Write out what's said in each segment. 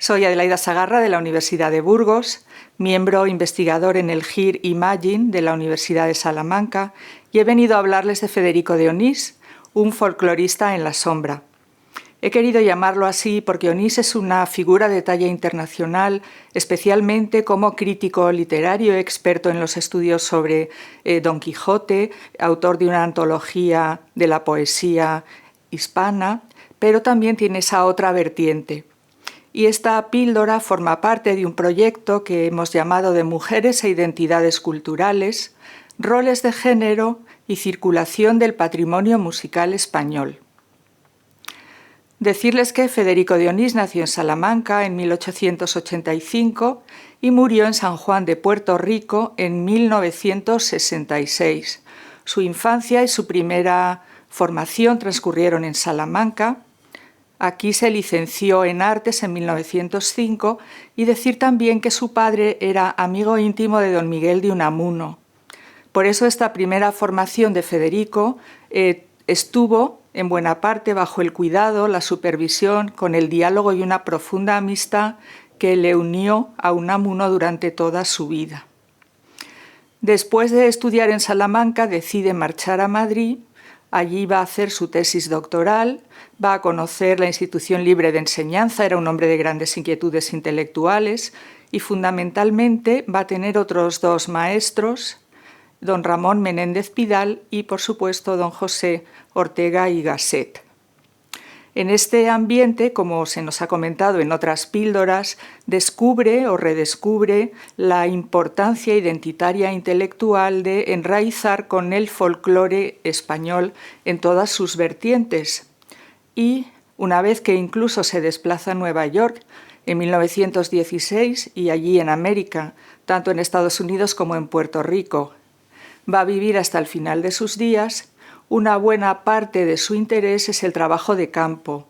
Soy Adelaida Sagarra de la Universidad de Burgos, miembro investigador en el GIR Imagine de la Universidad de Salamanca, y he venido a hablarles de Federico de Onís, un folclorista en la sombra. He querido llamarlo así porque Onís es una figura de talla internacional, especialmente como crítico literario, experto en los estudios sobre Don Quijote, autor de una antología de la poesía hispana, pero también tiene esa otra vertiente. Y esta píldora forma parte de un proyecto que hemos llamado de Mujeres e Identidades Culturales, Roles de Género y Circulación del Patrimonio Musical Español. Decirles que Federico de Onís nació en Salamanca en 1885 y murió en San Juan de Puerto Rico en 1966. Su infancia y su primera formación transcurrieron en Salamanca. Aquí se licenció en Artes en 1905 y decir también que su padre era amigo íntimo de don Miguel de Unamuno. Por eso esta primera formación de Federico estuvo en buena parte bajo el cuidado, la supervisión, con el diálogo y una profunda amistad que le unió a Unamuno durante toda su vida. Después de estudiar en Salamanca, decide marchar a Madrid. Allí va a hacer su tesis doctoral, va a conocer la Institución Libre de Enseñanza, era un hombre de grandes inquietudes intelectuales y fundamentalmente va a tener otros dos maestros, don Ramón Menéndez Pidal y, por supuesto, don José Ortega y Gasset. En este ambiente, como se nos ha comentado en otras píldoras, descubre o redescubre la importancia identitaria e intelectual de enraizar con el folclore español en todas sus vertientes. Y una vez que incluso se desplaza a Nueva York en 1916 y allí en América, tanto en Estados Unidos como en Puerto Rico, va a vivir hasta el final de sus días. Una buena parte de su interés es el trabajo de campo,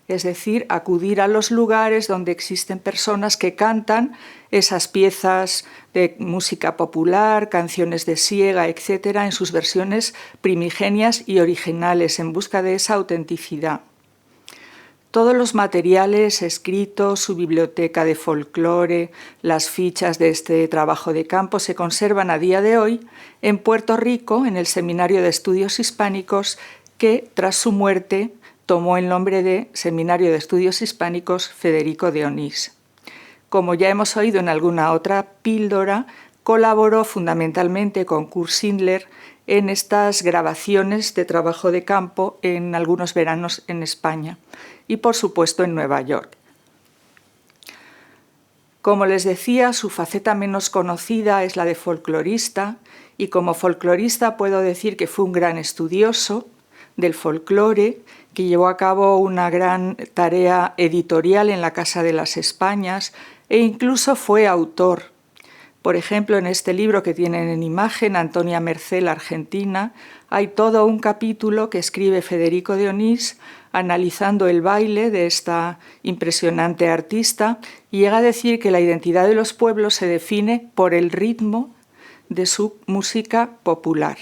es decir, acudir a los lugares donde existen personas que cantan esas piezas de música popular, canciones de siega, etc., en sus versiones primigenias y originales, en busca de esa autenticidad. Todos los materiales escritos, su biblioteca de folclore, las fichas de este trabajo de campo se conservan a día de hoy en Puerto Rico, en el Seminario de Estudios Hispánicos, que tras su muerte tomó el nombre de Seminario de Estudios Hispánicos Federico de Onís. Como ya hemos oído en alguna otra píldora, colaboró fundamentalmente con Kurt Schindler en estas grabaciones de trabajo de campo en algunos veranos en España y, por supuesto, en Nueva York. Como les decía, su faceta menos conocida es la de folclorista, y como folclorista puedo decir que fue un gran estudioso del folclore, que llevó a cabo una gran tarea editorial en la Casa de las Españas e incluso fue autor. Por ejemplo, en este libro que tienen en imagen, Antonia Mercé, la Argentina, hay todo un capítulo que escribe Federico de Onís analizando el baile de esta impresionante artista y llega a decir que la identidad de los pueblos se define por el ritmo de su música popular.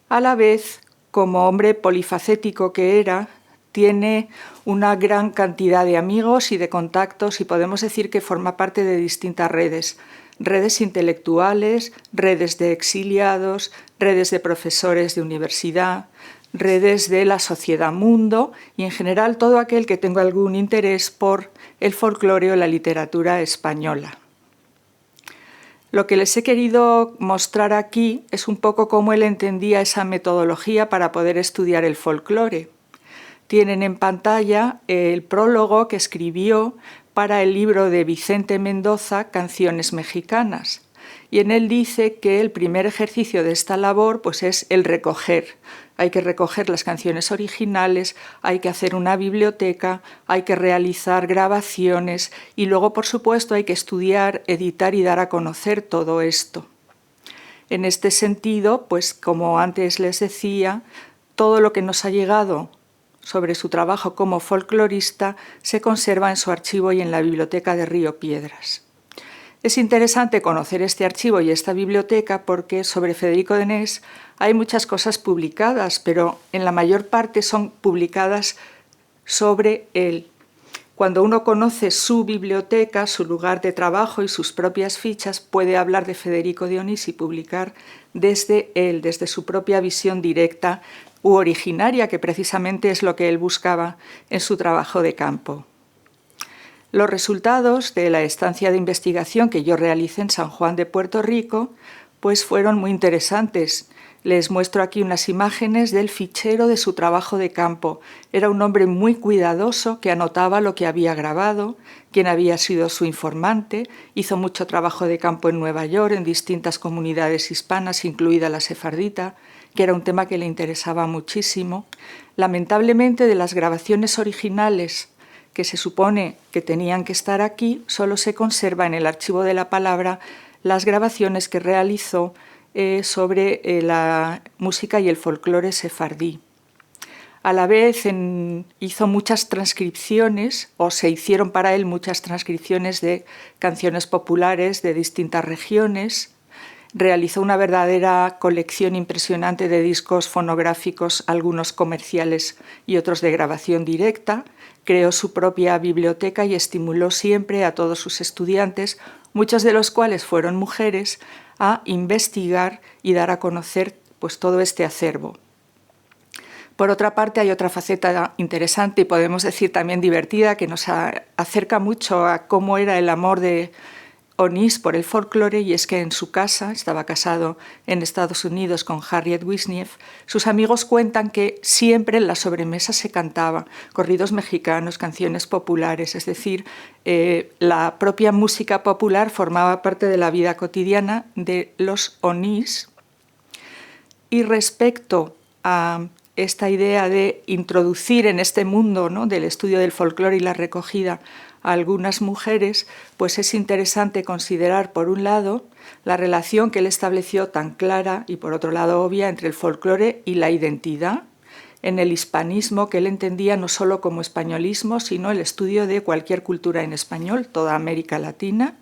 A la vez, como hombre polifacético que era, tiene una gran cantidad de amigos y de contactos y podemos decir que forma parte de distintas redes intelectuales, redes de exiliados, redes de profesores de universidad, redes de la sociedad mundo y en general todo aquel que tenga algún interés por el folclore o la literatura española. Lo que les he querido mostrar aquí es un poco cómo él entendía esa metodología para poder estudiar el folclore. Tienen en pantalla el prólogo que escribió para el libro de Vicente Mendoza, Canciones Mexicanas. Y en él dice que el primer ejercicio de esta labor pues, es el recoger. Hay que recoger las canciones originales, hay que hacer una biblioteca, hay que realizar grabaciones y luego, por supuesto, hay que estudiar, editar y dar a conocer todo esto. En este sentido, pues como antes les decía, todo lo que nos ha llegado sobre su trabajo como folclorista se conserva en su archivo y en la biblioteca de Río Piedras. Es interesante conocer este archivo y esta biblioteca porque sobre Federico de Onís hay muchas cosas publicadas, pero en la mayor parte son publicadas sobre él. Cuando uno conoce su biblioteca, su lugar de trabajo y sus propias fichas, puede hablar de Federico de Onís y publicar desde él, desde su propia visión directa u originaria, que precisamente es lo que él buscaba en su trabajo de campo. Los resultados de la estancia de investigación que yo realicé en San Juan de Puerto Rico pues fueron muy interesantes. Les muestro aquí unas imágenes del fichero de su trabajo de campo. Era un hombre muy cuidadoso que anotaba lo que había grabado, quién había sido su informante, hizo mucho trabajo de campo en Nueva York, en distintas comunidades hispanas, incluida la sefardita, que era un tema que le interesaba muchísimo. Lamentablemente, de las grabaciones originales que se supone que tenían que estar aquí, solo se conserva en el archivo de la palabra las grabaciones que realizó sobre la música y el folclore sefardí. A la vez hizo muchas transcripciones, o se hicieron para él muchas transcripciones de canciones populares de distintas regiones. Realizó una verdadera colección impresionante de discos fonográficos, algunos comerciales y otros de grabación directa. Creó su propia biblioteca y estimuló siempre a todos sus estudiantes, muchos de los cuales fueron mujeres, a investigar y dar a conocer pues, todo este acervo. Por otra parte, hay otra faceta interesante y podemos decir también divertida, que nos acerca mucho a cómo era el amor de Onís por el folclore, y es que en su casa, estaba casado en Estados Unidos con Harriet Wisniew, sus amigos cuentan que siempre en la sobremesa se cantaba corridos mexicanos, canciones populares, es decir, la propia música popular formaba parte de la vida cotidiana de los Onís. Y respecto a esta idea de introducir en este mundo, ¿no?, del estudio del folclore y la recogida a algunas mujeres, pues es interesante considerar, por un lado, la relación que él estableció tan clara y, por otro lado, obvia entre el folclore y la identidad, en el hispanismo, que él entendía no solo como españolismo, sino el estudio de cualquier cultura en español, toda América Latina.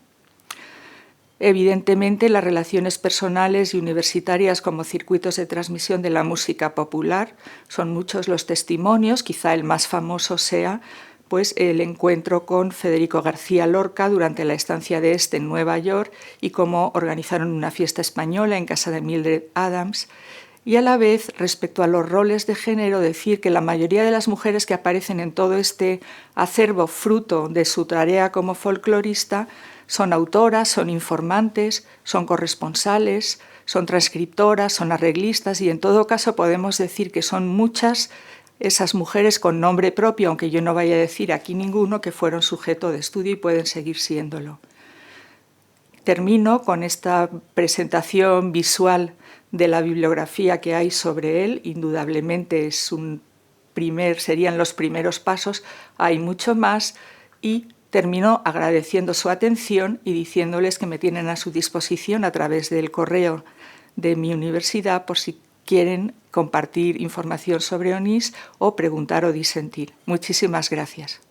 Evidentemente, las relaciones personales y universitarias como circuitos de transmisión de la música popular, son muchos los testimonios, quizá el más famoso sea pues el encuentro con Federico García Lorca durante la estancia de en Nueva York y cómo organizaron una fiesta española en casa de Mildred Adams. Y a la vez, respecto a los roles de género, decir que la mayoría de las mujeres que aparecen en todo este acervo fruto de su tarea como folclorista son autoras, son informantes, son corresponsales, son transcriptoras, son arreglistas, y en todo caso podemos decir que son muchas esas mujeres con nombre propio, aunque yo no vaya a decir aquí ninguno, que fueron sujeto de estudio y pueden seguir siéndolo. Termino con esta presentación visual de la bibliografía que hay sobre él. Indudablemente serían los primeros pasos, hay mucho más, y termino agradeciendo su atención y diciéndoles que me tienen a su disposición a través del correo de mi universidad por si quieren compartir información sobre Onís o preguntar o disentir. Muchísimas gracias.